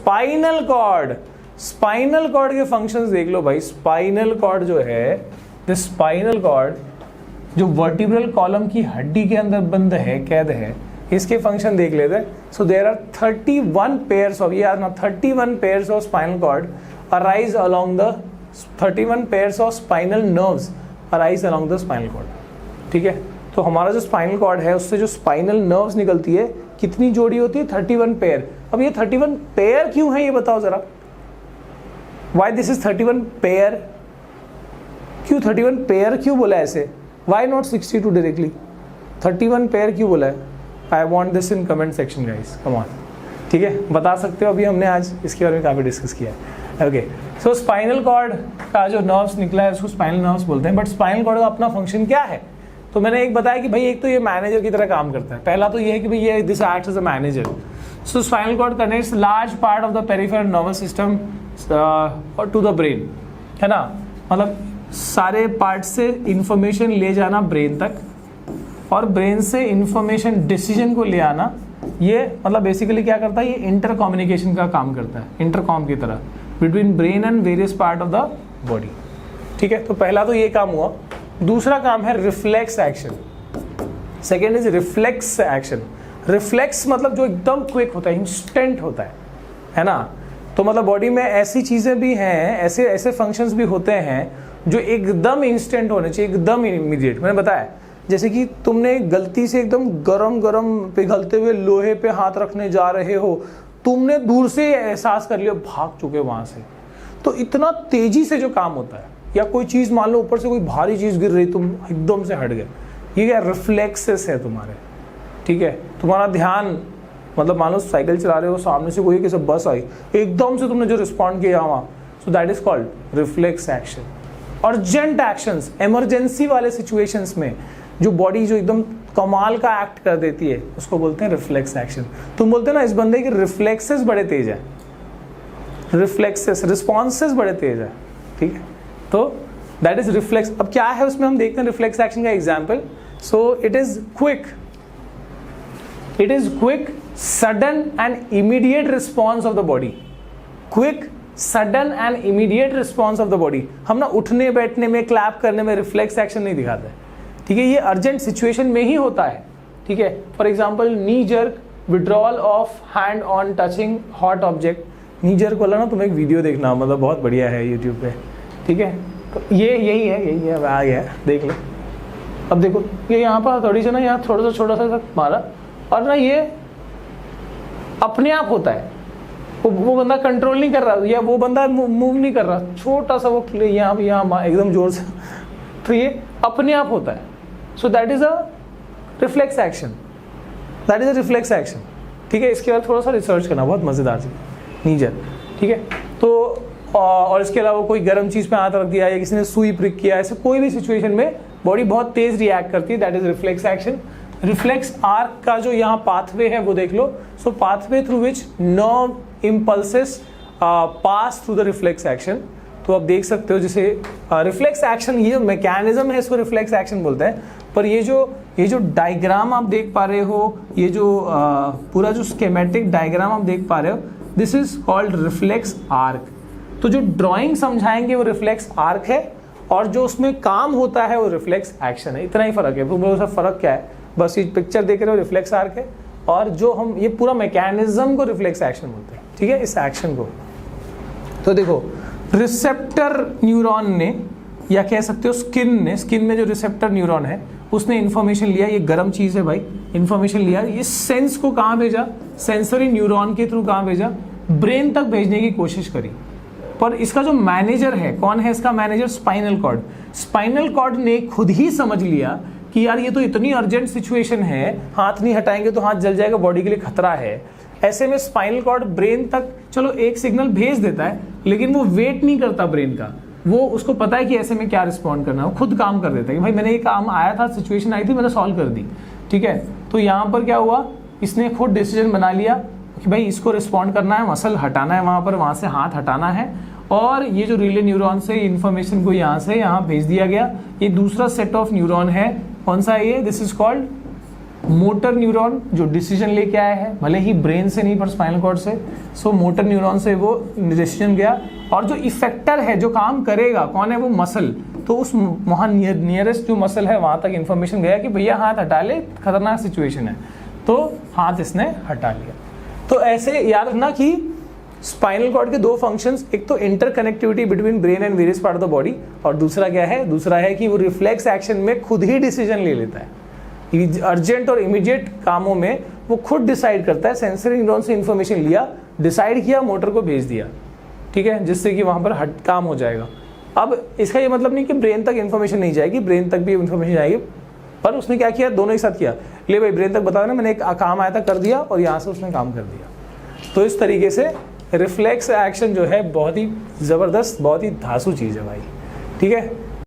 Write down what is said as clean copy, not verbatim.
Spinal cord, spinal cord के functions देख लो भाई। स्पाइनल कॉर्ड जो है, द स्पाइनल कॉर्ड जो वर्टिब्रल कॉलम की हड्डी के अंदर बंद है, कैद है, इसके फंक्शन देख लेते हैं। So there are 31 pairs of, ये ना 31 pairs of spinal cord arise along the 31 pairs of spinal nerves arise along the spinal cord. ठीक है, तो हमारा जो स्पाइनल कॉर्ड है उससे जो स्पाइनल नर्व्स निकलती है, कितनी जोड़ी होती है? 31 पेयर। अब ये 31 पेयर क्यों है ये बताओ जरा। Why this is 31 pair? क्यों 31 पेयर क्यों बोला ऐसे? Why not 62 directly? 31 पेयर क्यों बोला है? I want this in comment section guys, come on. ठीक है, बता सकते हो, अभी हमने आज इसके बारे में काफ़ी डिस्कस किया है। ओके, सो स्पाइनल कॉर्ड का जो नर्व्स निकला है उसको स्पाइनल नर्व्स बोलते हैं। बट स्पाइनल कॉर्ड का अपना फंक्शन क्या है? तो मैंने एक बताया कि भाई एक तो ये मैनेजर की तरह काम करता है। पहला तो ये है कि भाई ये this acts as a manager. So spinal cord connects large part of the peripheral nervous system to the brain, है ना। मतलब सारे पार्ट से इंफॉर्मेशन ले जाना ब्रेन तक, और ब्रेन से इंफॉर्मेशन डिसीजन को ले आना, ये मतलब बेसिकली क्या करता है? ये इंटर कम्युनिकेशन का काम करता है, इंटरकॉम की तरह between brain and various part of the body. ठीक है, तो पहला तो ये काम हुआ। दूसरा काम है reflex action. Second is reflex action. Reflex मतलब जो एकदम क्विक होता है, इंस्टेंट होता है ना। तो मतलब बॉडी में ऐसी चीजें भी हैं, ऐसे ऐसे फंक्शंस भी होते हैं जो एकदम इंस्टेंट होने चाहिए, एकदम इमीडिएट। मैंने बताया जैसे कि तुमने गलती से एकदम गरम गरम पिघलते हुए लोहे पे हाथ रखने जा रहे हो, तुमने दूर से एहसास कर लिया, भाग चुके वहां से। तो इतना तेजी से जो काम होता है, या कोई चीज मान लो ऊपर से कोई भारी चीज गिर रही, तुम एकदम से हट गए, ये क्या रिफ्लेक्सेस है तुम्हारे। ठीक है, तुम्हारा ध्यान, मतलब मान लो साइकिल चला रहे हो, सामने से कोई किसी बस आई, एकदम से तुमने जो रिस्पॉन्ड किया वहां, so that is called reflex action. Urgent actions, emergency वाले सिचुएशंस में जो बॉडी जो एकदम कमाल का एक्ट कर देती है, उसको बोलते हैं रिफ्लेक्स एक्शन। तुम बोलते हो ना इस बंदे के रिफ्लेक्सेस बड़े तेज है, रिफ्लेक्सेस, रिस्पॉन्सेस बड़े तेज है। ठीक है, तो दैट इज रिफ्लेक्स। अब क्या है उसमें, हम देखते हैं रिफ्लेक्स एक्शन का example. So it is quick, it is quick, sudden and immediate response of the body. Quick, sudden and immediate response of the body. हम ना उठने बैठने में, क्लैप करने में रिफ्लेक्स एक्शन नहीं दिखाते। ठीक है, ये अर्जेंट सिचुएशन में ही होता है। ठीक है, for example knee jerk, withdrawal of hand on touching hot object. Knee jerk वाला ना तुम एक वीडियो देखना, मतलब बहुत बढ़िया है यूट्यूब पे। ठीक है, तो ये यही है, आ गया, देख लो। अब देखो ये यहाँ पर थोड़ी सी ना, यहाँ थोड़ा सा छोटा सा मारा, और ना ये अपने आप होता है। वो बंदा कंट्रोल नहीं कर रहा, या वो बंदा मूव नहीं कर रहा, छोटा सा वो यहाँ एकदम जोर से, तो ये अपने आप होता है। So that is a reflex action, that is a reflex action. ठीक है, इसके बाद थोड़ा सा रिसर्च करना, बहुत मजेदार चीज, नीजर। ठीक है, तो और इसके अलावा कोई गर्म चीज पे हाथ रख दिया, या किसी ने सुई प्रिक किया, ऐसे कोई भी सिचुएशन में बॉडी बहुत तेज रिएक्ट करती है, that is reflex action. Reflex arc का जो यहाँ पाथवे है वो देख लो। So pathway through which nerve impulses pass through the reflex action. तो आप देख सकते हो जैसे रिफ्लेक्स एक्शन, ये जो मैकेनिज्म है इसको रिफ्लेक्स एक्शन बोलते हैं। पर ये जो डायग्राम आप देख पा रहे हो, ये जो पूरा जो स्कीमेटिक डायग्राम आप देख पा रहे हो, this is called reflex arc. तो जो ड्राइंग समझाएंगे वो रिफ्लेक्स आर्क है, और जो उसमें काम होता है वो रिफ्लेक्स एक्शन है। इतना ही फर्क है। तो फर्क क्या है, बस ये पिक्चर देख रहे हो, रिफ्लेक्स आर्क है, और जो हम ये पूरा मैकेनिज्म को रिफ्लेक्स एक्शन बोलते हैं। ठीक है, इस एक्शन को। तो देखो रिसेप्टर न्यूरॉन ने, या कह सकते हो स्किन ने, स्किन में जो रिसेप्टर न्यूरॉन है उसने इन्फॉर्मेशन लिया, ये गर्म चीज है भाई, इन्फॉर्मेशन लिया, ये सेंस को कहाँ भेजा, सेंसरी न्यूरॉन के थ्रू कहाँ भेजा, ब्रेन तक भेजने की कोशिश करी। पर इसका जो मैनेजर है, कौन है इसका manager? Spinal cord. Spinal cord ने खुद ही समझ लिया कि यार ये तो इतनी अर्जेंट सिचुएशन है, हाथ नहीं हटाएंगे तो हाथ जल जाएगा, बॉडी के लिए खतरा है। ऐसे में स्पाइनल कॉर्ड ब्रेन तक चलो एक सिग्नल भेज देता है, लेकिन वो वेट नहीं करता ब्रेन का, वो उसको पता है कि ऐसे में क्या रिस्पॉन्ड करना है, वो खुद काम कर देता है कि भाई मैंने ये काम आया था, सिचुएशन आई थी, मैंने सॉल्व कर दी। ठीक है, तो यहाँ पर क्या हुआ, इसने खुद डिसीजन बना लिया कि भाई इसको रिस्पॉन्ड करना है, मसल हटाना है वहाँ पर, वहाँ से हाथ हटाना है, और ये जो रिले न्यूरॉन से इन्फॉर्मेशन को यहाँ से यहाँ भेज दिया गया। ये दूसरा सेट ऑफ न्यूरॉन है, कौन सा है ये? This is called motor neuron जो डिसीजन लेके आया है, भले ही ब्रेन से नहीं पर स्पाइनल कॉर्ड से, सो मोटर न्यूरॉन से वो डिसीजन गया। और जो इफेक्टर है, जो काम करेगा, कौन है वो? मसल। तो उस वहाँ नियरेस्ट जो मसल है वहाँ तक इन्फॉर्मेशन गया कि भैया हाथ हटा ले, खतरनाक सिचुएशन है, तो हाथ इसने हटा लिया। तो ऐसे याद रखना कि स्पाइनल कॉर्ड के दो फंक्शंस, एक तो interconnectivity between brain and various part of the body, और दूसरा क्या है? दूसरा है कि वो रिफ्लेक्स एक्शन में खुद ही डिसीजन ले लेता है। अर्जेंट और इमीडिएट कामों में वो खुद डिसाइड करता है। सेंसरी न्यूरॉन से इंफॉर्मेशन लिया, डिसाइड किया, मोटर को भेज दिया, ठीक है, जिससे कि वहां पर काम हो जाएगा। अब इसका ये मतलब नहीं कि ब्रेन तक इंफॉर्मेशन नहीं जाएगी, ब्रेन तक भी इंफॉर्मेशन जाएगी, पर उसने क्या किया? दोनों एक साथ किया। ले भाई ब्रेन तक बता देना, मैंने एक काम आया था कर दिया, और यहाँ से उसने काम कर दिया। तो इस तरीके से रिफ्लेक्स एक्शन जो है बहुत ही ज़बरदस्त, बहुत ही धांसू चीज़ है भाई, ठीक है।